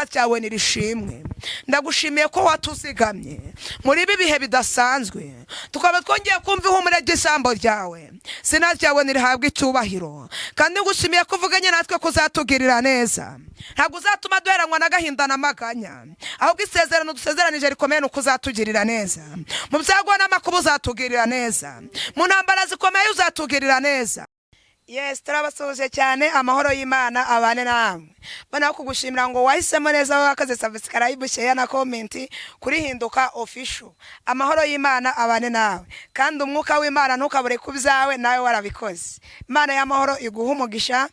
cyawe nirishimwe. Ndagushimiye ko watuzigamye muri ibi bihe bidasanzwe, tukaba twongeye kumva ihumure ry'isambo ryawe. Sina cyawe nirihabwa icyubahiro, kandi ngushimiye ko uvuganye natwe kuzatugirira neza. Ntabwo uzatuma duheranwa n'agahinda n'amaganya, ahubwo isezerano dusezeranije rikomeye nuko uzatugirira neza. Mu byago n'amakuba uzatugirira neza, mu ntambara zikomeye uzatugirira neza. Yes, turabasoje cyane. Amahoro y'Imana abane namwe. Bana kugushimira ngo wahisemo neza wakaze subscribe, share na comment kuri Hinduka Official. Amahoro y'Imana abane nawe, kandi umwuka w'Imana ntukabure kubyawe nawe warabikoze. Imana y'amahoro iguha umugisha,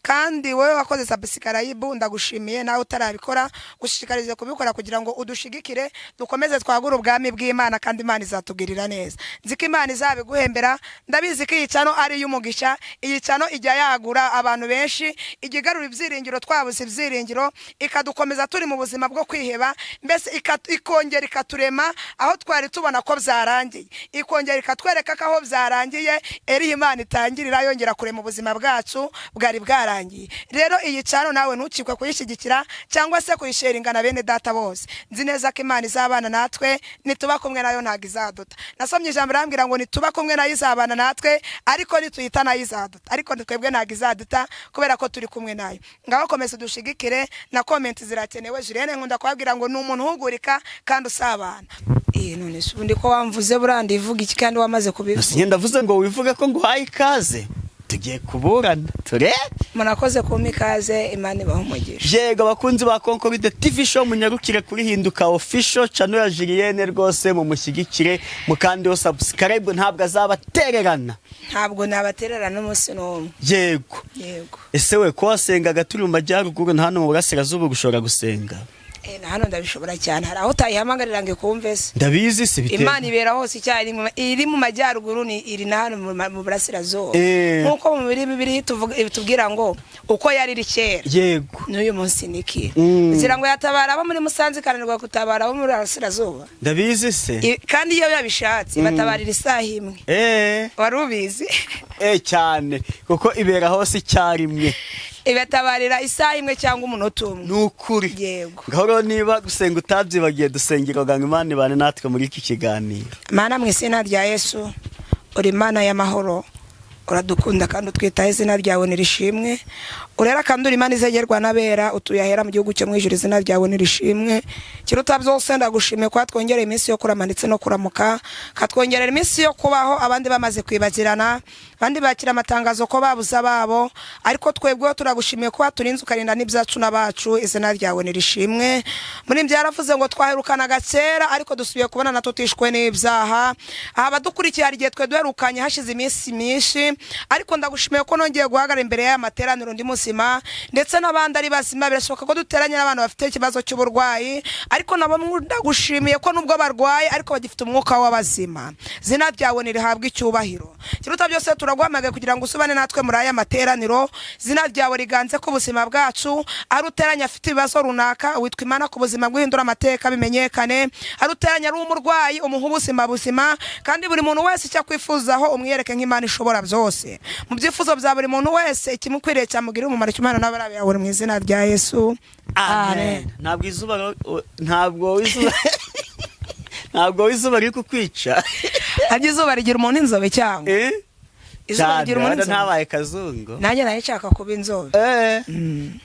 kandi wowe wakoze subscribe ndagushimiye, nawe utarabikora gushishikarize kubikora kugira ngo udushigikire dukomeze twagura ubwami bw'Imana, kandi Imana izatugirira neza. Nziko Imana izabiguhembera, ndabizi ko iyicano ari y'umugisha. Iyicano ijya yagura abantu benshi, igigarura ibyiringiro twabuze ibyiringiro, ikadukomeza turi mu buzima bwo kwiheba, mbese ikongera ikaturema aho twari tubona ko byarangiye, ikongera ikatwereka ko aho byarangiye eri Imana itangirira yongera kurema ubuzima bwacu bwari bwara. Rero iyi cano nawe ntucikwe kuyishyigikira cyangwa se kuyisharinga na bene data bose. Nzi neza ko Imana izabana natwe, nituba kumwe nayo ntago izaduta. Nasomye ijambo rambwira ngo nituba kumwe nayo izabana natwe, ariko nituyita nayo izaduta. Ariko twebwe ntago izaduta kubera ko turi kumwe nayo. Ngaho komeza dushigikire, na comment zirakenewe. Julienne nkunda kwabwira ngo ni umuntu uhugurika kandi usabana. None subundi ko wamvuze burandi ivuga iki kandi wamaze kubivuga? Ndavuze ngo wivuge ko nguhaye ikaze. Tugiye kuburana ture munakoze kumikaze. Imana ibaho umugisha. Yego abakunzi ba Concoride TV show, munyarukire kuri Hinduka Official channel ya Julienne rwose mu mushyigikire, mukandi yo subscribe, ntabwo azabatererana. Ntabwo nabatererana umunsi n'umwe. Yego ese we ko wasengaga turi mu majyaruguru hano mu burasirazuba gushora gusenga? Hano ndabishobora cyane, hari aho utayihamagarira ngo kumve se. Ndabizi se bite. Imana ibera hose icyayi, iri mu majyaruguru ni iri na hano mu burasirazuba. Nkuko mu bibiri tubwira ngo uko yari iri kera, yego n'uyu munsi niki kugira ngo yatabara abo muri Musanze kananirwa kutabara abo muri burasirazuba. Ndabizi se, kandi iyo yabishatse batabarira isaha imwe. Wari ubizi? Cyane kuko ibera hose icyarimwe, ibatabarira isaha imwe cyangwa umunota umwe. Nukuri. Yego. Ngahoro niba gusenga utabyibagiye, dusengera ngo Imana ibane natwe muri iki kiganiro. Mana mu izina rya Yesu, uri Imana y'amahoro, uradukunda kandi utwitaho, izina ryawe nirishimwe. Urera kandi uri Imana izegerwa n'abera, utuyahera mu gihugu cyo mwijuru, izina ryawe nirishimwe. Kiruta byose ndagushimiye ko twongereye iminsi yo kurama ndetse no kuramuka, katwongerera iminsi yo kubaho abandi bamaze kwibagirana, abandi bakira amatangazo ko babuza babo, ariko twebwe turagushimiye ko turinze ukarinda n'ibyacu n'abacu, izina ryawe nirishimwe. Muri byaravuze ngo twaherukana gakera, ariko dusubiye kubona na tutishwe n'ibyaha. Abadukurikiye hari igihe twe duherukanye hashize iminsi myinshi, ariko ndagushimiye ko nongeye guhagarara imbere y'aya materaniro ndi muzima, ndetse n'abandi ari bazima. Birashoboka ko duteranye n'abantu bafite ikibazo cy'uburwayi, ariko nabo ndagushimiye ko nubwo barwaye ariko bagifite umwuka w'abazima. Izina ryawe nirihabwa icyubahiro. Kiruta byose turaguhamagaye kugira ngo usubane natwe muri aya materaniro. Izina ryawe riganze ku buzima bwacu, ari uteranye afite ibibazo runaka, witwa Imana ku buzima guhindura amateka bimenyekane. Ari uteranye ari umurwayi, umuha ubuzima buzima, kandi buri muntu wese icyo akwifuzaho umwiyereke nk'Imana ishobora byose. Mu byifuzo bya buri muntu wese ikimukwiriye cyamugirira umumaro cy'Imana n'abarabe yawe mu izina rya Yesu. Amen. Ntabwo izuba riri kukwica. Hari izuba rigira umuntu inzobe cyangwa? Izuba rigira umuntu inzobe. Ntabaye kazungu. Nanjye naye nshaka kuba inzobe.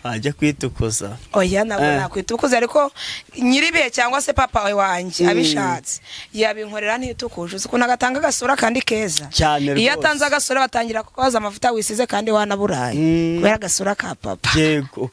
Ajya kwitukuza. Oya ntabwo nakwitukuza, ariko nyiribihe cyangwa se papa we wanjye abishatse yabinkorera ntitukuje. Uzi ukuntu agatanga agasura kandi keza. Iyo atanze agasura batangira kukoza amavuta wisize kandi wanaburaye kubera agasura ka papa. Yego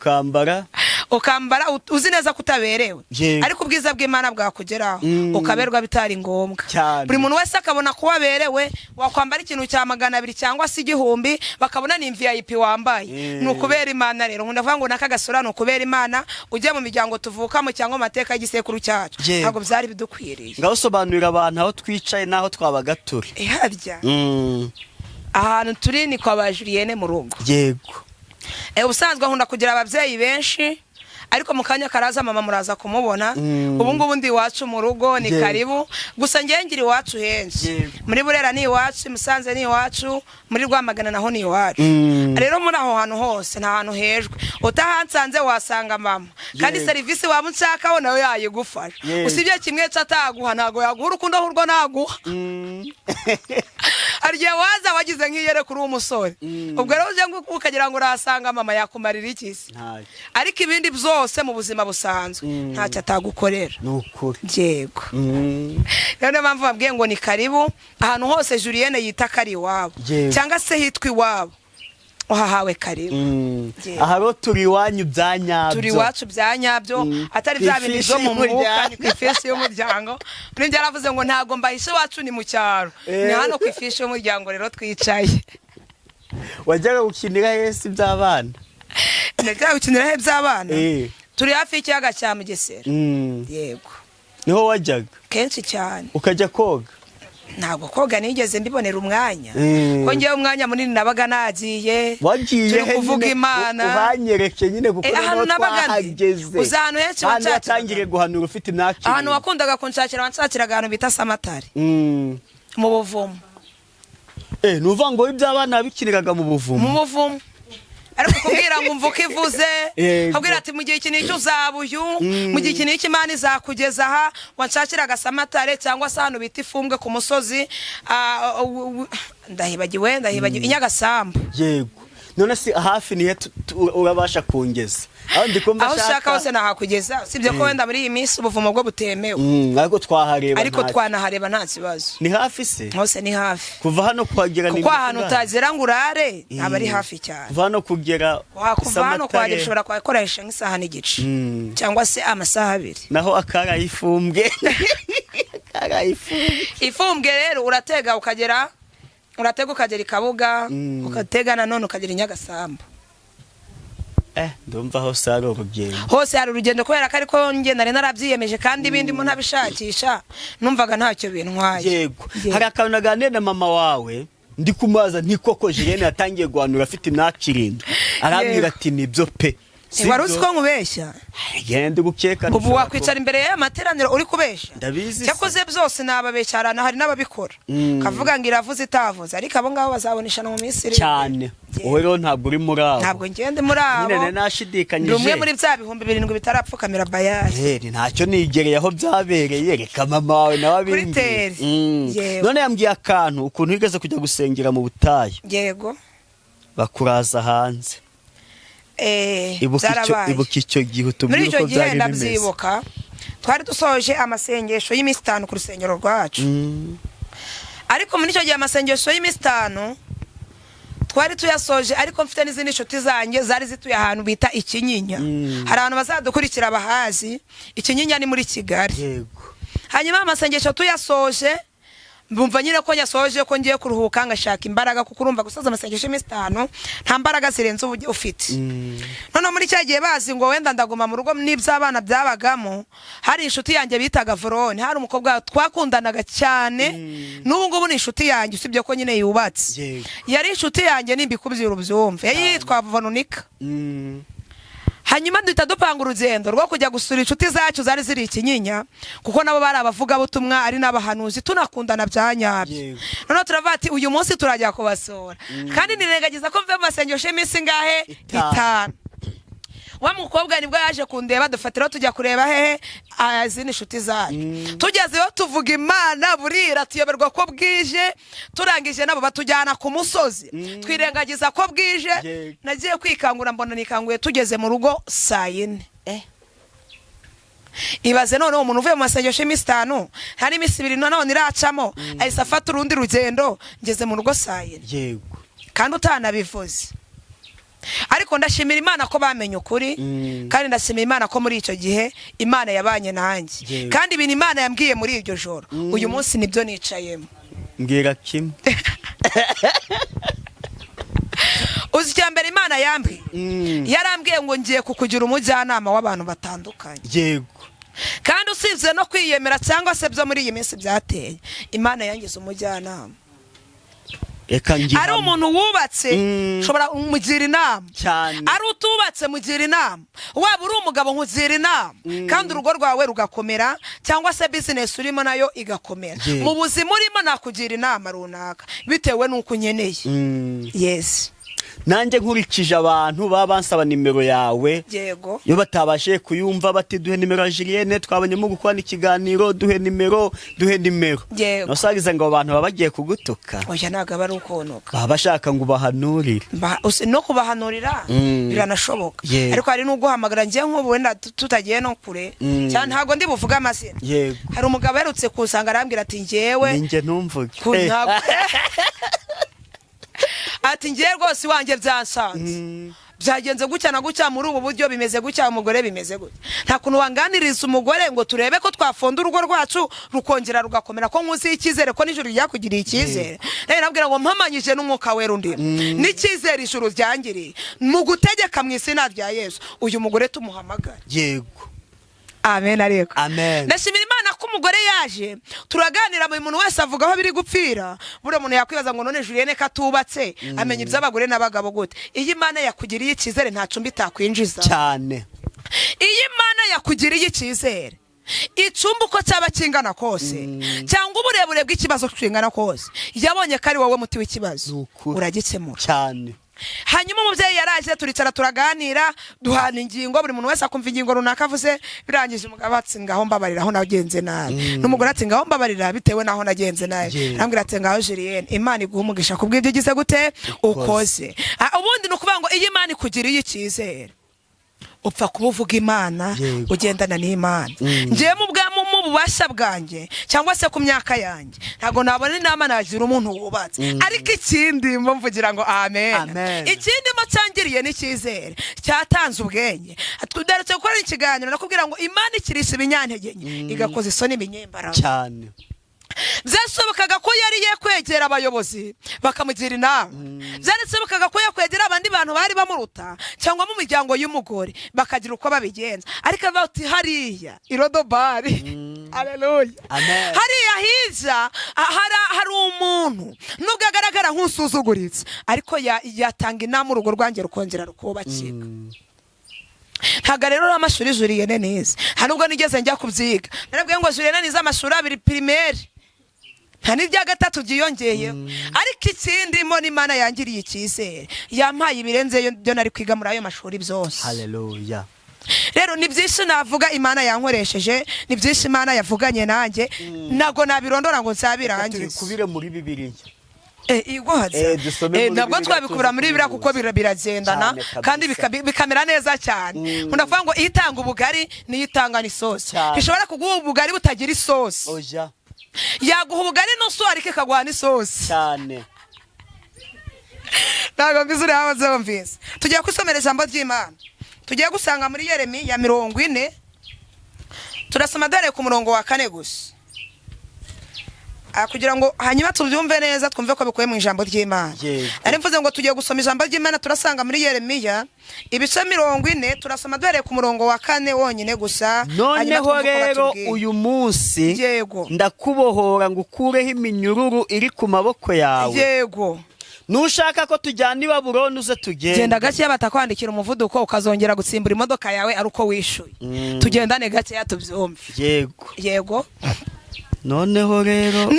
ukambara uzi neza kutaberewe, ariko ubwiza bw'Imana bwakugeraho ukaberwa bitari ngombwa. Buri muntu wese akabona ko waberewe, wakwambara ikintu cya 200 cyangwa se 1000 bakabona ni VIP wambaye. Nukubera Imana rero, ndavuga ngo nakagasura nukubera Imana. Ujye mu miryango tuvukamo cyangwa amateka y'igisekuru cyacu, ntabwo byari bidukwiriye. Ngaho sobanurira abantu aho twicaye naho twabaga turi. Harya ahantu turi ni kwa ba Julienne mu rugo. Yego. Ubusanzwe nkunda kugira ababyeyi benshi, ariko mu kanya karaza mama muraza kumubona ubu ngubu ndi iwacu mu rugo ni karibu gusa ngiye ngira iwacu henshi muri Burera ni iwacu Musanze ni iwacu muri Rwamagana naho ni iwacu rero muri aho hantu hose nta hantu hejwe utahansanze wasanga mama kandi serivisi waba unshakaho nawe yayigufasha usibye kimwe cyataguha ntago yaguha urukundo hurwo naguha arye waza wagize nk'iyere kuri umusore ubwo rero uje ukagira ngo urasanga mama yakumarira ikisi ariko ibindi byose mu buzima busanzwe ntacyo atagukorera nukuri yego rero mpamvu babwiye ngo ni karibu ahantu hose Julienne yita kari iwabo cyangwa se hitwa iwabo uhahawe karibu aha rero turi iwanyu bya nyabyo turi iwacu bya nyabyo atari bya bindi byo mu mwuka ni ku ifishi y'umuryango muri njye yaravuze ngo ntago mbahishe iwacu ni mu cyaro ni hano ku ifishi y'umuryango rero twicaye wajyaga gukinira hesi by'abana najyaga gukinira he by'abana turi hafi y'ikiyaga cya Mugesera yego niho wajyaga kenshi cyane ukajya koga ntabwo koga nigeze mbibonera umwanya ko ngewe umwanya munini nabaga nagiye turi kuvuga Imana uhanyereke nyine kuko ahantu nabageze uza ahantu henshi watangire guhanura ufite imyaka ahantu wakundaga kunshakira wanshakiraga ahantu bita Samatari mu buvumo nuvuga ngo iby'abana bikiniraga mu buvumo ariko kubwira ngo umvuka ivuze kubwira ati mu gihe iki nicyo uzabuyu mu gihe iki nicyo Imana izakugeza aha wanshakiraga Samatare cyangwa se ahantu bita Ifumbwe ku musozi ndahibagiwe Inyagasambu yego none si hafi nihe urabasha kungeza aho ushaka hose nahakugeza usibye ko wenda muri iyi minsi ubuvumo bwo butemewe ariko twanahareba nta kibazo ni hafi se hose ni hafi kuva hano kuhagera kuko ahantu utagera ngo urare aba ari hafi cyane kuva hano kugera kuva hano kuhagera ushobora kuhakoresha nk'isaha n'igice cyangwa se amasaha 2 naho akara Ifumbwe Ifumbwe rero uratega ukagera Ikabuga ukatega nanone ukagera Inyagasambu ndumva hose hari urugendo kubera ko ariko nge nari narabyiyemeje kandi ibindi mu ntabishakisha numvaga ntacyo bintwaye yego hari akantu naganira na mama wawe ndi kumaza ntikoko Julienne yatangiye guhanura afite imyaka 7 arambwira ati nibyo pe wari uzi ko nkubeshya genda gukeka ubu wakwicara imbere y'amateraniro uri kubeshya ndabizi cyakoze byose nababeshyarana hari n'ababikora kavuga ngo iravuze itavuze ariko abo ngabo bazaboneshana mu minsi iri cyane wowe rero ntabwo uri muri abo ntabwo ngende muri abo nyine nashidikanyije rumwe muri bya 7,000 bitarapfukamira bayari ntacyo nigereye aho byabereye reka mama wawe nawe abindi none yambwiye akantu ukuntu wigeze kujya gusengera mu butayu yego bakuraza hanze ibuka icyo gihe utubwira uko byari bimeze ndabyibuka twari dusoje amasengesho y'iminsi 5 ku rusengero rwacu ariko muri icyo gihe amasengesho y'iminsi 5 twari tuyasoje ariko mfite n'izindi nshuti zanjye zari zituye ahantu bita Ikinyinya hari abantu bazadukurikira abahazi Ikinyinya ni muri Kigali yego hanyuma amasengesho tuyasoje mbumva nyine ko yasoje ko ngiye kuruhuka ngashaka imbaraga kuko urumva gusoza amasengesho y'Iminsi 5 nta mbaraga zirenze ubu ufite none muri cyagiye bazi ngo wenda ndaguma mu rugo n'iby'abana byabagamo hari inshuti yanjye bitaga Vorone hari umukobwa twakundanaga cyane n'ubu ngubu ni inshuti yanjye usibye ko nyine yubatse yari inshuti yanjye nimbikubyira ubyumve yitwa Vononika hanyuma duhita dupanga urugendo rwo kujya gusura inshuti zacu zari ziri Ikinyinya kuko nabo bari abavuga butumwa ari n'abahanuzi tunakundana bya nyabyo none turavati uyu munsi turajya kubasura kandi nirengagiza ko mve mu masengesho y'Iminsi ngahe 5 wa mukobwa nibwo yaje kundeba dufatira tujya kureba hehe azini inshuti zacu tugezeyo tuvuga Imana burira tuyoberwa ko bwije turangije nabo batujyana ku musozi twirengagiza ko bwije nagiye kwikangura mbona nikanguye tugeze mu rugo saa 4 ibaze none umuntu uvuye mu masengesho y'Iminsi 5 hari iminsi 2 none iracamo ahise afata urundi rugendo ngeze mu rugo saa 4 yego kandi utanabivuze ariko ndashimira Imana ko bamenye ukuri kandi ndashimira Imana ko muri icyo gihe Imana yabanye nanjye kandi ibintu Imana yambwiye muri iryo joro uyu munsi nibyo nicayemo mbwira kimwe uzi cyambere Imana yambwiye yarambwiye ngo ngiye kukugira umujyanama w'abantu batandukanye yego kandi usibye no kwiyemera cyangwa se byo muri iyi minsi byateye Imana yangize umujyanama ari umuntu wubatse ushobora umugira inama cyane, ari utubatse mugira inama, waba uri umugabo nkugira inama, kandi urugo rwawe rugakomera, cyangwa se business urimo nayo igakomera. Mu buzima urimo nakugira inama runaka bitewe n'uko unyeneye. Yes, nanjye nkurikije abantu baba bansaba nimero yawe, yego, iyo batabashe kuyumva bati duhe nimero ya Julienne, twabonyemo gukora ikiganiro, duhe nimero. Nosagize ngo abantu baba bagiye kugutuka. Oya, ntago ari ukonoka, baba bashaka ngo ubahanurire. No kubahanurira biranashoboka, ariko hari n'uguhamagara ngiye nk'ubu wenda tutagiye no kure cyane, ntago ndi buvuga amazina. Hari umugabo yarutse kusanga arambwira ati njyewe ninjye ntumvuge ati ngiye rwose wanjye byansanze byagenze gutya na gutya muri ubu buryo, bimeze gutya, umugore bimeze gutya. Nta kuntu wanganiriza umugore ngo turebe ko twafonda urugo rwacu rukongera rugakomera, ko nkusi icyizere ko n'ijuru ryakugiriye icyizere. Rero nabwira ngo mpamanyije n'umwuka wera undimo n'icyizere ijuru ryangiriye mu gutegeka mu izina rya Yesu, uyu mugore tumuhamagara. Yego, amen. Ariko amen, ndashimira Imana ko umugore yaje, turaganira, buri muntu wese avuga aho biri gupfira. Buri muntu yakwibaza ngo none Julienne katubatse amenya iby'abagore n'abagabo gute? Iyi Imana yakugiriye icyizere nta cumbi itakwinjiza cyane. Iyi Imana yakugiriye icyizere, icumbi uko cyaba kingana kose cyangwa uburebure bw'ikibazo kingana kose, yabonye ko ari wowe muti w'ikibazo, uragikemura cyane. Hanyuma umubyeyi yaraje, turicara turaganira, duhana ingingo, buri muntu wese akumva ingingo runaka avuze. Birangije umugabo ati ngaho mbabarira aho nagenze nabi, n'umugore ati ngaho mbabarira bitewe naho nagenze nabi. Arambwira ati ngaho Julienne, Imana iguha umugisha kubw'ibyo ugize gute ukoze. Ubundi nukuvuga ngo iyi Imana ikugiriye icyizere, upfa kubuvuga Imana, ugendana n'Imana. Ngiye mu bubasha bwanjye cyangwa se ku myaka yanjye ntago nabona inama nagira umuntu wubatse, ariko ikindi mvugira ngo amen. Ikindi cyangiriye n'icyizere, cyatanze ubwenge. Tudaretse gukora ikiganiro nakubwira ngo Imana ikirisha ibinyantege igakoza isoni ibinyembaraga cyane. Byashobokaga ko yari kwegera abayobozi bakamugira inama, byarashobokaga ko yakwegera abandi bantu bari bamuruta cyangwa mu miryango y'umugore bakagira uko babigenza, ariko bati hariya irodobari. Haleluya, hariya hiza hari umuntu nubwo agaragara nk'usuzuguritse, ariko yatanga inama urugo rwanjye rukongera rukubakika. Ntago rero amashuri Julienne neza, nta nubwo nigeze njya kubyiga. Narabwiye ngo Julienne niza amashuri 2 primaire, nta n'ibya 3 byiyongeye. Ariko ikindi mo n'Imana yangiriye icyizere, yampaye ibirenze byo nari kwiga muri ayo mashuri byose. Haleluya. Rero ni byinshi navuga Imana yankoresheje, ni byinshi Imana yavuganye nanjye, nago nabirondora ngo nsabirangize. Kubire muri Bibiliya. Nabwo twabikubira muri Bibiliya kuko biragendana kandi bikamera neza cyane. Ndavuga ngo itanga ubugari ni itanga n'isosi. Bishobora kuguha ubugari butagira isosi, oja yaguha ubugari n'usu ariko ikaguha n'isosi cyane. Ntago mbizure habaze mvise. Tugiye kusomera ijambo ry'Imana, tugiye gusanga muri Yeremiya 40, turasoma dore ku murongo wa 4 gusa, kugira ngo hanyuma tubyumve neza, twumve ko bikuye mu ijambo ry'Imana. Ari mvuze ngo tugiye gusoma ijambo ry'Imana, turasanga muri Yeremiya ibice 40, turasoma dore ku murongo wa 4 wonyine gusa. Noneho rero uyu munsi ndakubohora ngo ukureho iminyururu iri ku maboko yawe. Yego, nushaka ko tujyana i Babuloni uze tugende. Genda gake batakwandikira umuvuduko ukazongera gutsimbura imodoka yawe ari uko wishuye. Tugendane gake tubyumve. Yego. Noneho rero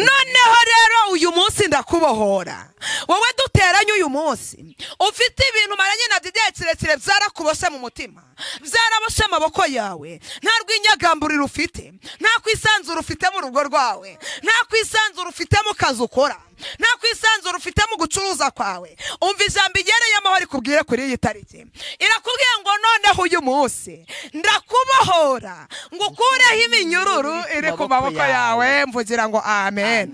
uyu munsi ndakubohora, wowe duteranye uyu munsi ufite ibintu maranye na didiye kirekire byarakubose mu mutima, byaraboshe amaboko yawe, nta rw'inyagamburiro ufite, nta kwisanzura ufite mu rugo rwawe, nta kwisanzura ufite mu kazi ukora, nta kwisanzura ufite mu gucuruza kwawe. Umva ijambo igereye amahoro ikubwire kuri iyi tariki, irakubwiye ngo noneho uyu munsi ndakubohora ngo ukureho iminyururu iri ku maboko yawe. Mvugira ngo amen.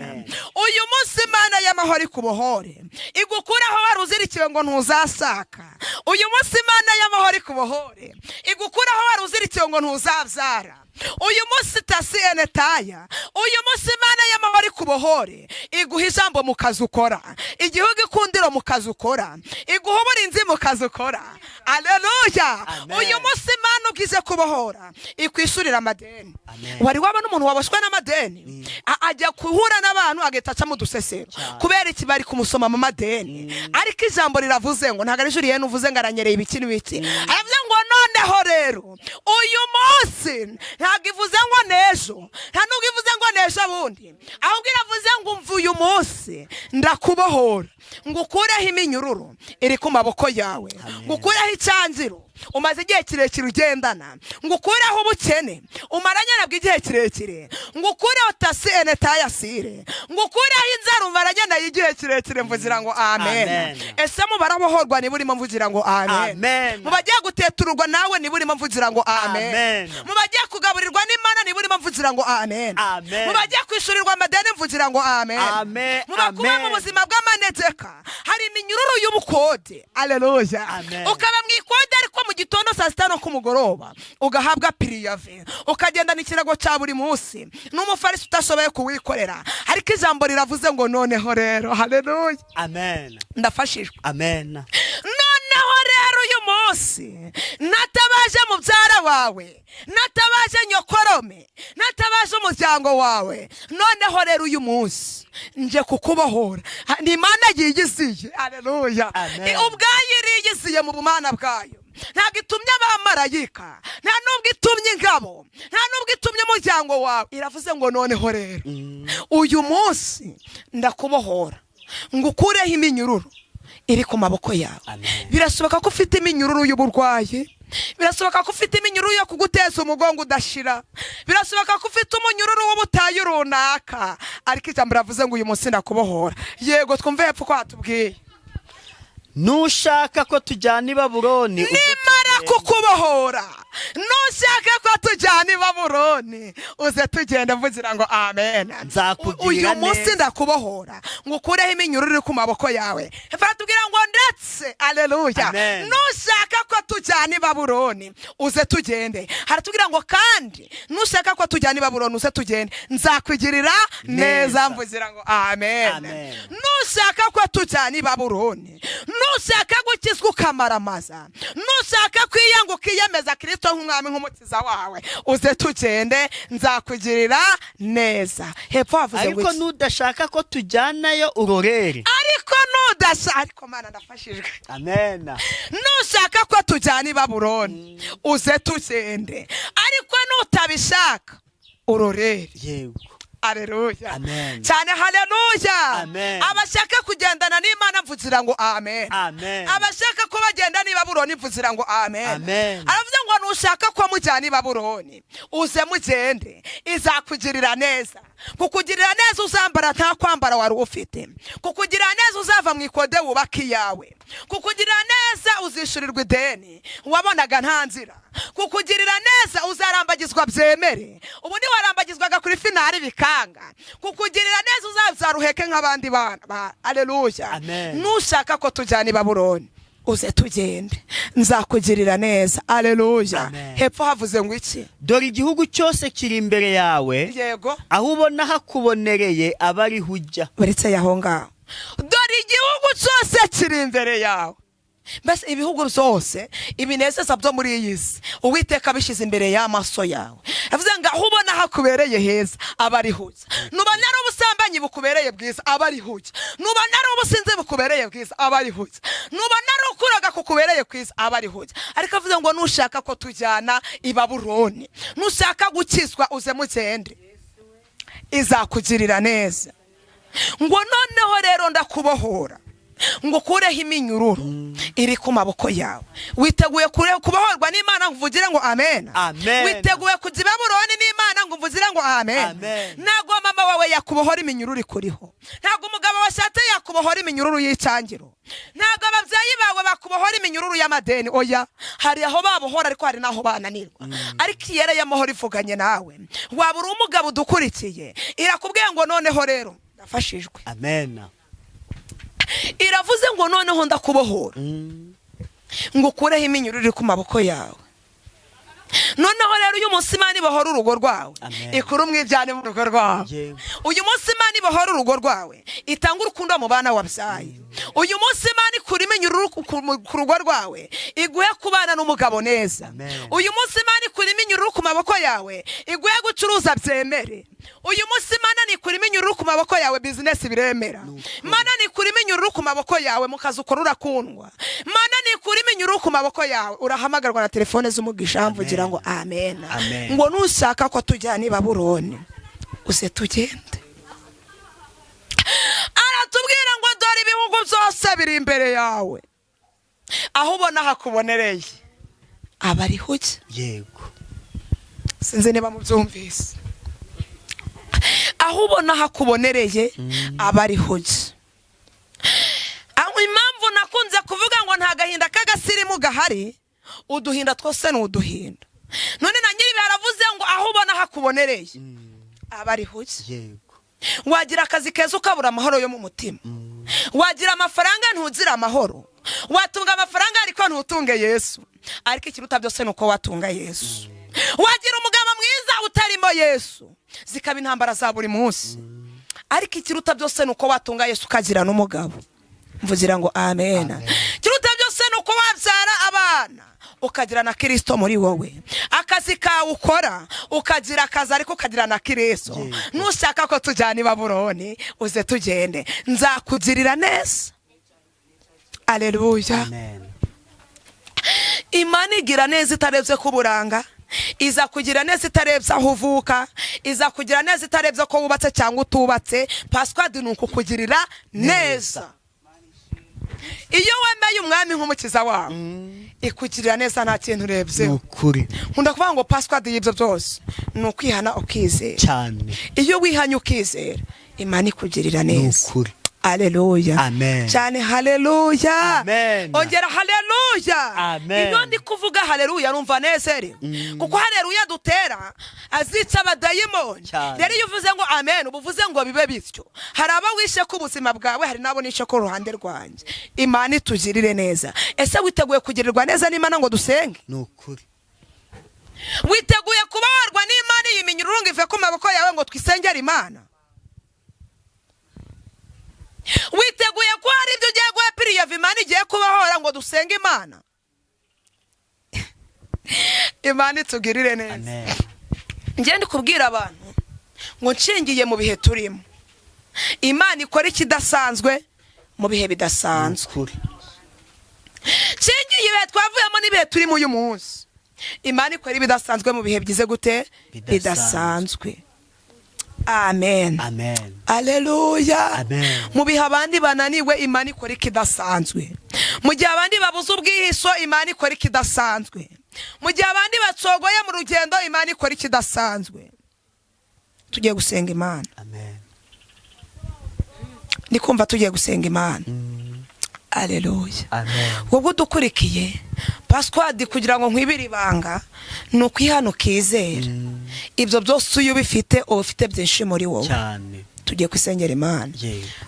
Uyu munsi Imana y'amahoro ikubohore, igukuraho wari uzirikiwe ngo ntuzasaka. Uyu munsi Imana y'amahoro ikubohore, igukuraho wari uzirikiwe ngo ntuzabyara. uyu munsi tasiyene taya, uyu munsi Imana y'amahoro ikubohore, iguha ijambo mu kazi ukora, igihugu ikundiro mu kazi ukora, iguha uburinzi mu kazi ukora. Aleluya. Uyu munsi Imana ugize kubohora, ikwishurira amadeni. Wari wabona umuntu waboshwe n'amadeni ajya kuhura n'abantu agahita mu dusesero kubera iki bari kumusoma mu madeni, ariko ijambo riravuze ngo ntago ari juriye nuvuze ngo aranyereye ibiki n'ibiki, aravuze ngo noneho rero uyu munsi ntago ivuze ngo nejo, nta nubwo ivuze ngo nejo bundi, ahubwo iravuze ngo umva uyu munsi ndakubohora, ngo ukureho iminyururu iri ku maboko yawe, ngo ukureho icyanziro umaze igihe kirekire ugendana, ngo ukureho ubukene umaranye nabwo igihe kirekire, ngo ukureho tasiyene tayasire, ngo ukureho inzara umaranye nayo igihe kirekire. Mvugira ngo amen. Ese mubarabohorwa niba urimo mvugira ngo amen. Mubagiye gutetururwa nawe niba urimo mvugira ngo amen. Mubagiye kugaburirwa n'Imana niba urimo mvugira ngo amen. Mubagiye kwishurirwa amadeni mvugira ngo amen. Mubakuba mu buzima bw'amanegeka hari iminyururu y'ubukode. Aleluya. Ukaba mu ikode ariko mu gitondo saa sita no kumugoroba ugahabwa piriyave, ukagenda n'ikirago cya buri munsi n'umufarisi utashoboye kuwikorera, ariko ijambo riravuze ngo noneho rero. Haleluya. Amen. Ndafashijwe. Amen. Noneho rero uyu munsi natabaje mubyara wawe, natabaje nyokorome, natabaje umuryango wawe, noneho rero uyu munsi nje kukubohora. Ni Imana yigiziye. Haleluya. Ubwayo irigiziye mu bumana bwayo, ntabwo itumye abamarayika, nta nubwo itumye ingabo, nta nubwo itumye umuryango wawe. Iravuze ngo noneho rero uyu munsi ndakubohora, ngo ukureho iminyururu iri ku maboko yawe. Birashoboka ko ufite iminyururu y'uburwayi, birashoboka ko ufite iminyururu yo kuguteza umugongo udashira, birashoboka ko ufite umunyururu w'ubutayu runaka, ariko ijambo riravuze ngo uyu munsi ndakubohora. Yego, twumve hepfo ko hatubwiye nushaka ko tujyana i Babuloni, nimara kukubohora, nushaka ko tujyana i Babuloni uze tugenda. Mvugira ngo amen. Uyu munsi ndakubohora, ngo ukureho iminyururu iri ku maboko yawe. Batubwira ngo ndetse, aleluya, nushaka ko tujyana i Babuloni uze tugende. Haratubwira ngo kandi nushaka ko tujyana i Babuloni uze tugende, nzakwigirira neza. Mvugira ngo amen. Nushaka ko tujyana i Babuloni, nushaka gukizwa ukamaramaza, nushaka kwiyanga ukiyemeza Kristo nk'umwami nk'umukiza wawe, uze tugende, nzakugirira neza. Hepfo havuze ngo ariko nudashaka ko tujyanayo urorere, ariko Mana ndafashijwe. Amen. Nushaka ko tujyana i Babuloni uze tugende, ariko nutabishaka urorere. Yego. Aleluya. Amen. Cyane haleluya. Amen. Abashaka kugendana n'Imana mvugira ngo amen. Amen. Abashaka ko bagenda ni Babuloni mvugira ngo amen. Amen. Aravuze ngo nushaka ko mujyana i Babuloni uze mugende, izakugirira neza. Kukugirira neza uzambara nta kwambara wari ufite, kukugirira neza uzava mu ikode wubaka iyawe, kukugirira neza uzishurirwa ideni wabonaga nta nzira, kukugirira neza uzarambagizwa byemere, ubu ni warambagizwaga kuri finali bikanga, kukugirira neza uzazaruheke nk'abandi bana. Aleluya. Nushaka ko tujyana i Babuloni uze tugende, nzakugirira neza. Aleluya. Hepfo havuze ngo iki? Dore igihugu cyose kiri imbere yawe. Yego. Aho ubona hakubonereye abari hujya. Baretse yaho ngaho. Dore igihugu cyose kiri imbere yawe. Mbese ibihugu byose ibinezeza byo muri iyi si Uwiteka bishyize imbere y'amaso yawe. Yavuze ngo aho ubona hakubereye heza abari hujya, nubona ari ubusambanyi bukubereye bwiza abari hujya, nubona ari ubusinzi bukubereye bwiza abari hujya, nubona ari ukuraga kukubereye kwiza abari hujya. Ariko avuze ngo nushaka ko tujyana i Babuloni, nushaka gukizwa uze mugende, izakugirira neza. Ngo noneho rero ndakubohora, ngo kureho iminyururu iri ku maboko yawe. Witeguye kubohorwa n'Imana ngo uvugire ngo amen. Witeguye kujya i Babuloni n'Imana ngo uvugire ngo amen. Ntago mama wawe yakubohora iminyururu ikuriho, ntago umugabo washatse yakubohora iminyururu y'icyangiro, ntago ababyeyi bawe bakubohora iminyururu y'amadeni. Oya, hari aho babohora ariko hari naho bananirwa. Ariko iyere y'amahoro ivuganye nawe, waba uri umugabo udukurikiye, irakubwiye ngo noneho rero ndafashijwe. Amen. Iravuze ngo noneho ndakubohora, ngo ukureho iminyururu iri ku maboko yawe. Noneho rero uyu munsi Imana ibohora urugo rwawe ikura umwibyane mu rugo rwawe. Uyu munsi Imana ibohora urugo rwawe itanga urukundo mu bana wabyaye. Uyu munsi Imana ikura iminyururu ku rugo rwawe iguhe kubana n'umugabo neza. Uyu munsi Imana ikura iminyururu ku maboko yawe iguhe gucuruza byemere. Uyu munsi Imana nikura iminyururu ku maboko yawe business biremera. Imana nikura iminyururu ku maboko yawe mu kazi ukora urakundwa. Imana nikura iminyururu ku maboko yawe urahamagarwa na telefone z'umugisha mvugira ngo amen. Ngo nushaka ko tujyana i Babuloni uze tugende. Aratubwira ngo dore ibihugu byose biri imbere yawe, aho ubona hakubonereye abari huke. Yego, sinzi niba mubyumvise. Aho ubona hakubonereye abari huke. Impamvu nakunze kuvuga ngo nta gahinda k'agasirimu gahari, uduhinda twose n'uduhinda. None na nyiri baravuze ngo aho ubona hakubonereye abari huke. Yego, wagira akazi keza ukabura amahoro yo mu mutima. Wagira amafaranga ntuzira amahoro. Watunga amafaranga ariko ntutunge Yesu. Ariko ikiruta byose nuko watunga Yesu. Wagira umugabo mwiza utarimo Yesu, zikaba intambara za buri munsi. Ariko ikiruta byose nuko watunga Yesu ukagira n'umugabo. Mvugira ngo amen. Kiruta byose nuko wabyara abana ukagira na Kristo muri wowe. Akazi kawe ukora ukagira akazi ariko ukagira na Kristo. Nushaka ko tujyana i Babuloni uze tugende, nzakugirira neza. Aleluya. Amen. Imana igira neza itarebye kuburanga, iza kugira neza itarebye aho uvuka, iza kugira neza itarebye ko wubatse cyangwa utubatse. Paswadi nuko kugirira neza. Iyo wemeye umwami nk'umukiza wawe ikugirira neza nta kintu urebye. Ukuri nkunda kuvuga ngo Paswadi y'ibyo byose ni ukwihana ukizera cyane. Iyo wihanye ukizera Imana ikugirira neza. Ukuri. Aleluya. Amen. Cyane haleluya. Amen. Ongera haleluya. Amen. Iyo ndi kuvuga haleluya numva nezerewe. Kuko haleluya dutera azica abadayimoni. Rero iyo uvuze ngo amen ubuvuze ngo bibe bityo. Hari aba wishe ku buzima bwawe, hari nabo nishe ku ruhande rwanjye. Imana itugirire neza. Ese witeguye kugirirwa neza n'Imana ngo dusenge? Nukuri. Witeguye kubabarwa n'Imana y'iminyururu ive ku maboko yawe ngo twisengere Imana? Witeguye ko hari ibyo ugiye guhepiriya Imana igiye kubahora ngo dusenge Imana? Imana itugirire neza. Ngende kubwira abantu ngo nshingiye mu bihe turimo, Imana ikora ikidasanzwe mu bihe bidasanzwe. Nshingiye ibihe twavuyemo n'ibihe turimo uyu munsi, Imana ikora ibidasanzwe mu bihe byize gute bidasanzwe. Amen. Amen. Aleluya. Amen. Mu bihe abandi bananiwe Imana ikora ikidasanzwe. Mu gihe abandi babuze ubwihisho Imana ikora ikidasanzwe. Mu gihe abandi bacogoye mu rugendo Imana ikora ikidasanzwe. Tugiye gusenga Imana. Amen. Ndikumva tugiye gusenga Imana. Aleluya. Amen. Wowe dukurikiye Paswadi kugira ngo nkwibire ibanga no kwihanukizera. Ibyo byose uyu bifite ufite byinshi muri wowe cyane. Tugiye kwisengera Imana.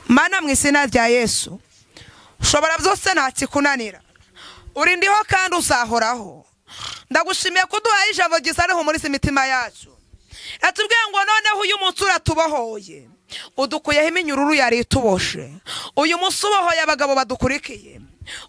Mana mu izina rya Yesu, ushobora byose nta kikunanira. Uri ndiho kandi uzahoraho. Ndagushimiye ko duhaye ijambo gisariho muri imitima yacu. Atubwiye ngo noneho uyu munsi uratubohoye, udukuyeho iminyururu yari ituboshe. Uyu munsi ubohoye abagabo badukurikiye,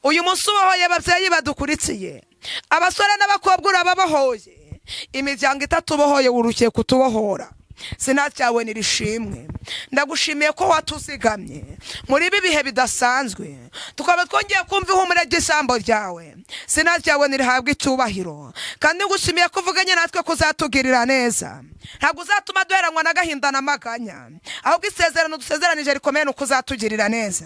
uyu munsi ubohoye ababyeyi badukurikiye, abasore n'abakobwa urababohoye, imiryango itatubohoye urukiye kutubohora. Sina cyawe nirishimwe. Ndagushimiye ko watuzigamye muri ibi bihe bidasanzwe, tukaba twongeye kumva ihumure ry'ijambo ryawe. Sina cyawe nirihabwa icyubahiro, kandi ngushimiye ko uvuganye natwe kuzatugirira neza. Ntabwo uzatuma duheranwa n'agahinda n'amaganya, ahubwo isezerano dusezeranije rikomeye nuko uzatugirira neza.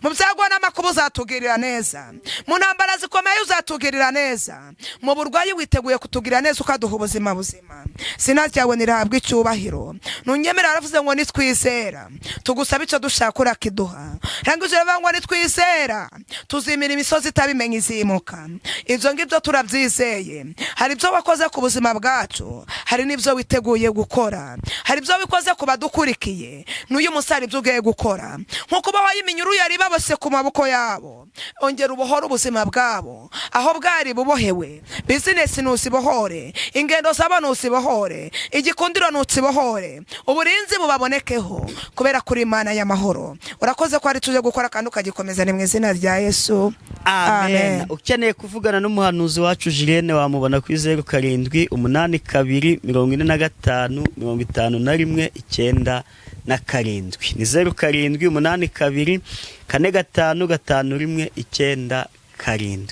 Mu byago n'amakuba uzatugirira neza, mu ntambara zikomeye uzatugirira neza, mu burwayi witeguye kutugirira neza ukaduha ubuzima buzima. Sina cyawe nirihabwa icyubahiro. rero nunyemerera aravuze ngo nitwizera tugusaba icyo dushaka urakiduha rangije aravuga ngo nitwizera tuzimira imisozi itabimenya izimuka. Ibyo ngibyo turabyizeye. Hari ibyo wakoze ku buzima bwacu, hari n'ibyo witeguye gukora, hari ibyo wikoze ku badukurikiye n'uyu musari ibyo ugiye gukora. Nkuko bahaye iminyururu yari babose ku maboko yabo, ongera ubohora ubuzima bwabo aho bwari bubohewe. Business nusibohore, ingendo z'abantu usibohore, igikundiro nusibohore, uburinzi bubabonekeho kubera kuri Imana y'amahoro. Urakoze ko ari tuje gukora kandi ukagikomeza ni mu izina rya Yesu. Amen. Ukeneye kuvugana n'umuhanuzi wacu Julienne wamubona kuri 0782455197 ni 0782455197.